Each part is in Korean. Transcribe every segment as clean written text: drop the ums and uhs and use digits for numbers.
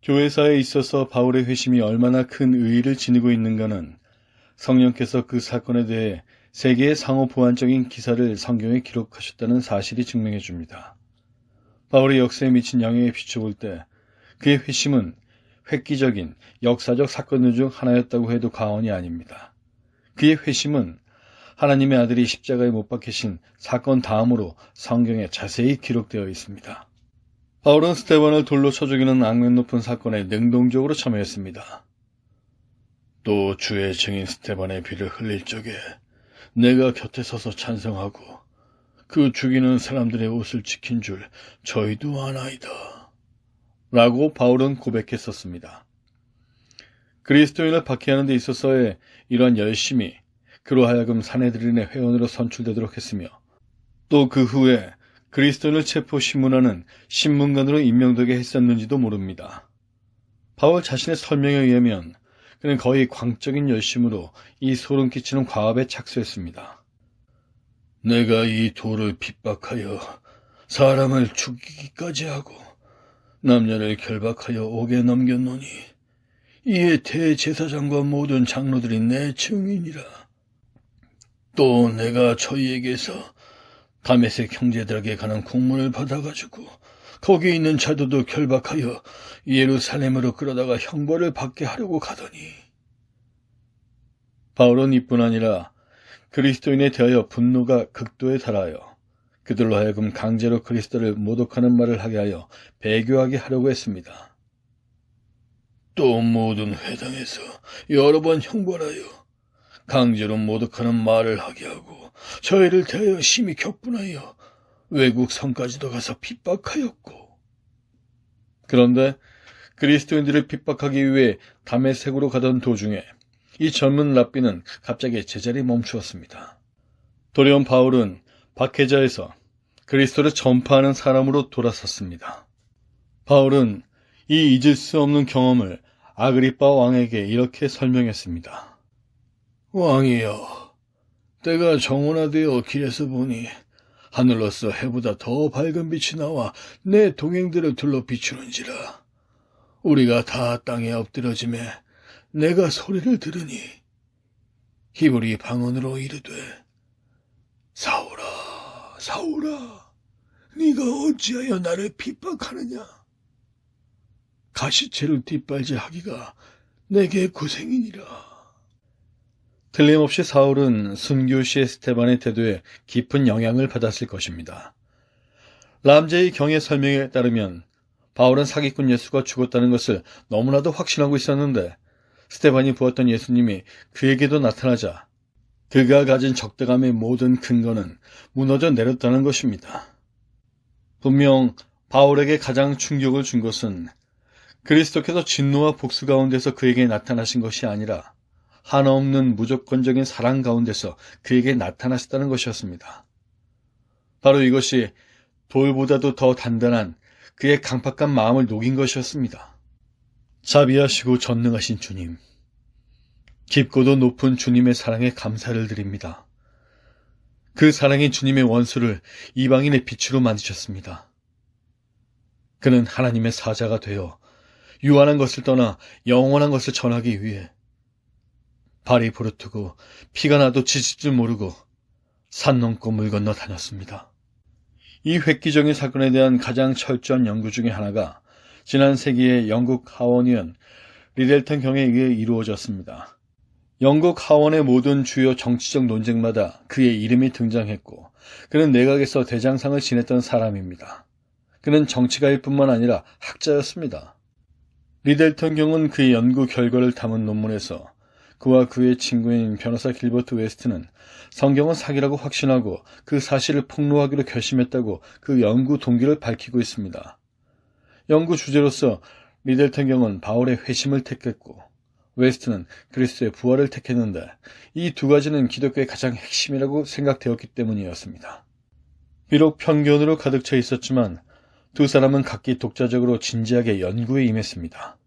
교회사에 있어서 바울의 회심이 얼마나 큰 의의를 지니고 있는가는 성령께서 그 사건에 대해 세 개의 상호 보완적인 기사를 성경에 기록하셨다는 사실이 증명해 줍니다. 바울의 역사에 미친 영향에 비춰볼 때 그의 회심은 획기적인 역사적 사건들 중 하나였다고 해도 과언이 아닙니다. 그의 회심은 하나님의 아들이 십자가에 못 박히신 사건 다음으로 성경에 자세히 기록되어 있습니다. 바울은 스데반을 돌로 쳐 죽이는 악명 높은 사건에 능동적으로 참여했습니다. 또 주의 증인 스데반의 피를 흘릴 적에 내가 곁에 서서 찬성하고 그 죽이는 사람들의 옷을 지킨 줄 저희도 아나이다. 라고 바울은 고백했었습니다. 그리스도인을 박해하는 데 있어서의 이러한 열심이 그로 하여금 사내들인의 회원으로 선출되도록 했으며 또 그 후에 그리스도인을 체포 신문하는 신문관으로 임명되게 했었는지도 모릅니다. 바울 자신의 설명에 의하면 그는 거의 광적인 열심으로 이 소름 끼치는 과업에 착수했습니다. 내가 이 도를 핍박하여 사람을 죽이기까지 하고 남녀를 결박하여 옥에 넘겼노니 이에 대제사장과 모든 장로들이 내 증인이라. 또 내가 저희에게서 다메섹 형제들에게 가는 공문을 받아가지고 거기 있는 자도도 결박하여 예루살렘으로 끌어다가 형벌을 받게 하려고 가더니. 바울은 이뿐 아니라 그리스도인에 대하여 분노가 극도에 달하여 그들로 하여금 강제로 그리스도를 모독하는 말을 하게 하여 배교하게 하려고 했습니다. 또 모든 회당에서 여러 번 형벌하여 강제로 모독하는 말을 하게 하고 저희를 대하여 심히 격분하여 외국 성까지도 가서 핍박하였고. 그런데 그리스도인들을 핍박하기 위해 다메섹으로 가던 도중에 이 젊은 랍비는 갑자기 제자리에 멈추었습니다. 도리어 바울은 박해자에서 그리스도를 전파하는 사람으로 돌아섰습니다. 바울은 이 잊을 수 없는 경험을 아그리빠 왕에게 이렇게 설명했습니다. 왕이여, 때가 정원화되어 길에서 보니 하늘로서 해보다 더 밝은 빛이 나와 내 동행들을 둘러 비추는지라. 우리가 다 땅에 엎드려짐에 내가 소리를 들으니 히브리 방언으로 이르되 사울아, 사울아, 네가 어찌하여 나를 핍박하느냐. 가시체를 뒷발질 하기가 내게 고생이니라. 틀림없이 사울은 순교시의 스데반의 태도에 깊은 영향을 받았을 것입니다. 람제의 경의 설명에 따르면 바울은 사기꾼 예수가 죽었다는 것을 너무나도 확신하고 있었는데 스데반이 부었던 예수님이 그에게도 나타나자 그가 가진 적대감의 모든 근거는 무너져 내렸다는 것입니다. 분명 바울에게 가장 충격을 준 것은 그리스도께서 진노와 복수 가운데서 그에게 나타나신 것이 아니라 한없는 무조건적인 사랑 가운데서 그에게 나타나셨다는 것이었습니다. 바로 이것이 돌보다도 더 단단한 그의 강팍한 마음을 녹인 것이었습니다. 자비하시고 전능하신 주님, 깊고도 높은 주님의 사랑에 감사를 드립니다. 그 사랑이 주님의 원수를 이방인의 빛으로 만드셨습니다. 그는 하나님의 사자가 되어 유한한 것을 떠나 영원한 것을 전하기 위해 발이 부르트고 피가 나도 지칠 줄 모르고 산 넘고 물 건너 다녔습니다. 이 획기적인 사건에 대한 가장 철저한 연구 중에 하나가 지난 세기의 영국 하원의원 리델턴 경에 의해 이루어졌습니다. 영국 하원의 모든 주요 정치적 논쟁마다 그의 이름이 등장했고 그는 내각에서 대장상을 지냈던 사람입니다. 그는 정치가일 뿐만 아니라 학자였습니다. 리델턴 경은 그의 연구 결과를 담은 논문에서 그와 그의 친구인 변호사 길버트 웨스트는 성경은 사기라고 확신하고 그 사실을 폭로하기로 결심했다고 그 연구 동기를 밝히고 있습니다. 연구 주제로서 리델턴 경은 바울의 회심을 택했고 웨스트는 그리스도의 부활을 택했는데 이 두 가지는 기독교의 가장 핵심이라고 생각되었기 때문이었습니다. 비록 편견으로 가득 차 있었지만 두 사람은 각기 독자적으로 진지하게 연구에 임했습니다.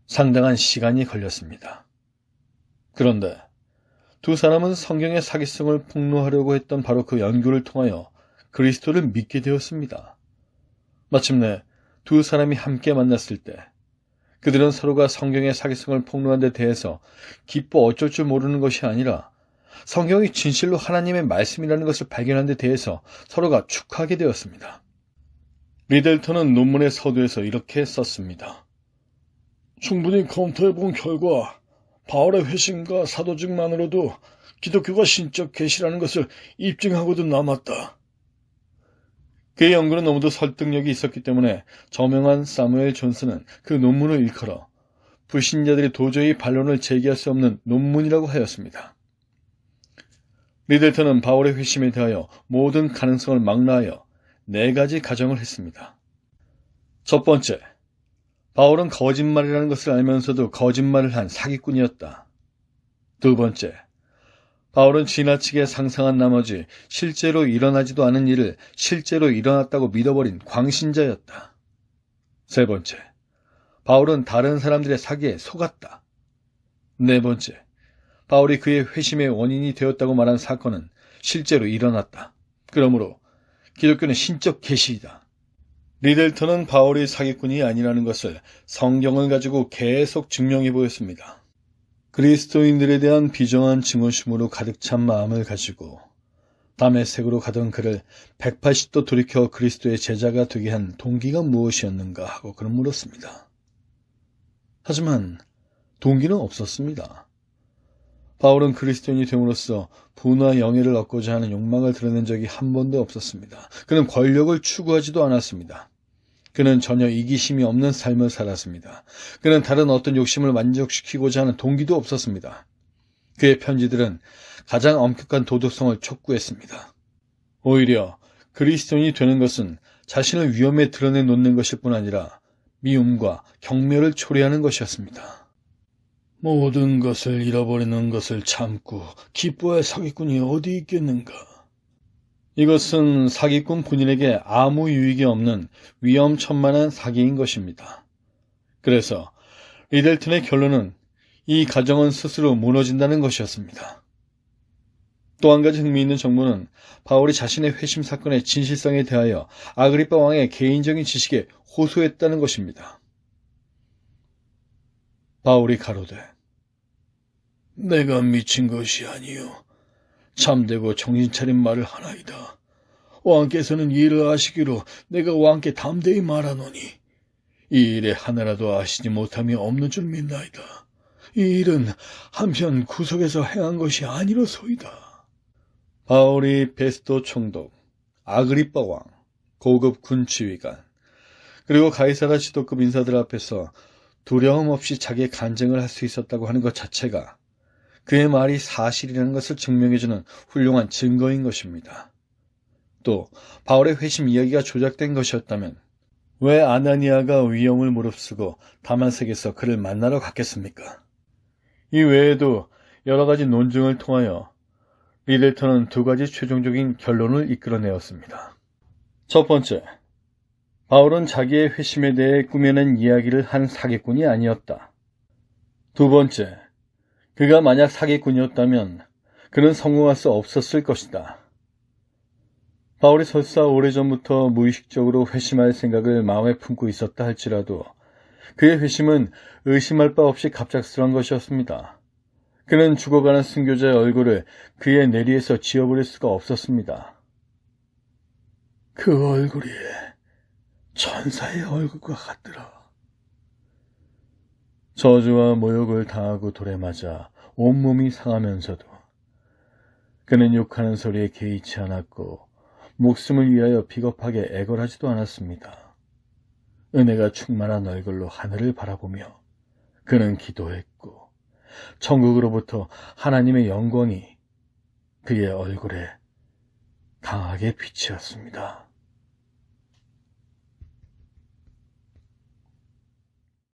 상당한 시간이 걸렸습니다. 그런데 두 사람은 성경의 사기성을 폭로하려고 했던 바로 그 연구를 통하여 그리스도를 믿게 되었습니다. 마침내 두 사람이 함께 만났을 때 그들은 서로가 성경의 사기성을 폭로한 데 대해서 기뻐 어쩔 줄 모르는 것이 아니라 성경이 진실로 하나님의 말씀이라는 것을 발견한 데 대해서 서로가 축하하게 되었습니다. 리델턴은 논문의 서두에서 이렇게 썼습니다. 충분히 검토해본 결과 바울의 회심과 사도직만으로도 기독교가 신적 계시라는 것을 입증하고도 남았다. 그의 연구는 너무도 설득력이 있었기 때문에 저명한 사무엘 존슨은 그 논문을 일컬어 불신자들이 도저히 반론을 제기할 수 없는 논문이라고 하였습니다. 리델턴은 바울의 회심에 대하여 모든 가능성을 망라하여 4가지 가정을 했습니다. 첫 번째, 바울은 거짓말이라는 것을 알면서도 거짓말을 한 사기꾼이었다. 두 번째, 바울은 지나치게 상상한 나머지 실제로 일어나지도 않은 일을 실제로 일어났다고 믿어버린 광신자였다. 세 번째, 바울은 다른 사람들의 사기에 속았다. 네 번째, 바울이 그의 회심의 원인이 되었다고 말한 사건은 실제로 일어났다. 그러므로 기독교는 신적 계시이다. 리델턴은 바울이 사기꾼이 아니라는 것을 성경을 가지고 계속 증명해 보였습니다. 그리스도인들에 대한 비정한 증오심으로 가득 찬 마음을 가지고 다메섹으로 가던 그를 180도 돌이켜 그리스도의 제자가 되게 한 동기가 무엇이었는가 하고 그를 물었습니다. 하지만 동기는 없었습니다. 바울은 그리스도인이 됨으로써 부나 영예를 얻고자 하는 욕망을 드러낸 적이 한 번도 없었습니다. 그는 권력을 추구하지도 않았습니다. 그는 전혀 이기심이 없는 삶을 살았습니다. 그는 다른 어떤 욕심을 만족시키고자 하는 동기도 없었습니다. 그의 편지들은 가장 엄격한 도덕성을 촉구했습니다. 오히려 그리스도인이 되는 것은 자신을 위험에 드러내놓는 것일 뿐 아니라 미움과 경멸을 초래하는 것이었습니다. 모든 것을 잃어버리는 것을 참고 기뻐할 사기꾼이 어디 있겠는가? 이것은 사기꾼 본인에게 아무 유익이 없는 위험천만한 사기인 것입니다. 그래서 리델턴의 결론은 이 가정은 스스로 무너진다는 것이었습니다. 또 한 가지 흥미있는 정보는 바울이 자신의 회심 사건의 진실성에 대하여 아그리빠 왕의 개인적인 지식에 호소했다는 것입니다. 바울이 가로되 내가 미친 것이 아니요 참되고 정신차린 말을 하나이다. 왕께서는 이 일을 아시기로 내가 왕께 담대히 말하노니 이 일에 하나라도 아시지 못함이 없는 줄 믿나이다. 이 일은 한편 구석에서 행한 것이 아니로소이다. 바울이 베스도 총독, 아그리빠 왕, 고급 군치위관, 그리고 가이사라 지도급 인사들 앞에서 두려움 없이 자기의 간증을 할 수 있었다고 하는 것 자체가 그의 말이 사실이라는 것을 증명해주는 훌륭한 증거인 것입니다. 또 바울의 회심 이야기가 조작된 것이었다면 왜 아나니아가 위험을 무릅쓰고 다마섹에서 그를 만나러 갔겠습니까? 이 외에도 여러 가지 논증을 통하여 리델턴은 2가지 최종적인 결론을 이끌어내었습니다. 첫 번째, 바울은 자기의 회심에 대해 꾸며낸 이야기를 한 사기꾼이 아니었다. 두 번째, 그가 만약 사기꾼이었다면 그는 성공할 수 없었을 것이다. 바울이 설사 오래전부터 무의식적으로 회심할 생각을 마음에 품고 있었다 할지라도 그의 회심은 의심할 바 없이 갑작스러운 것이었습니다. 그는 죽어가는 순교자의 얼굴을 그의 내리에서 지워버릴 수가 없었습니다. 그 얼굴이 천사의 얼굴과 같더라. 저주와 모욕을 당하고 돌에 맞아 온몸이 상하면서도 그는 욕하는 소리에 개의치 않았고 목숨을 위하여 비겁하게 애걸하지도 않았습니다. 은혜가 충만한 얼굴로 하늘을 바라보며 그는 기도했고 천국으로부터 하나님의 영광이 그의 얼굴에 강하게 비치었습니다.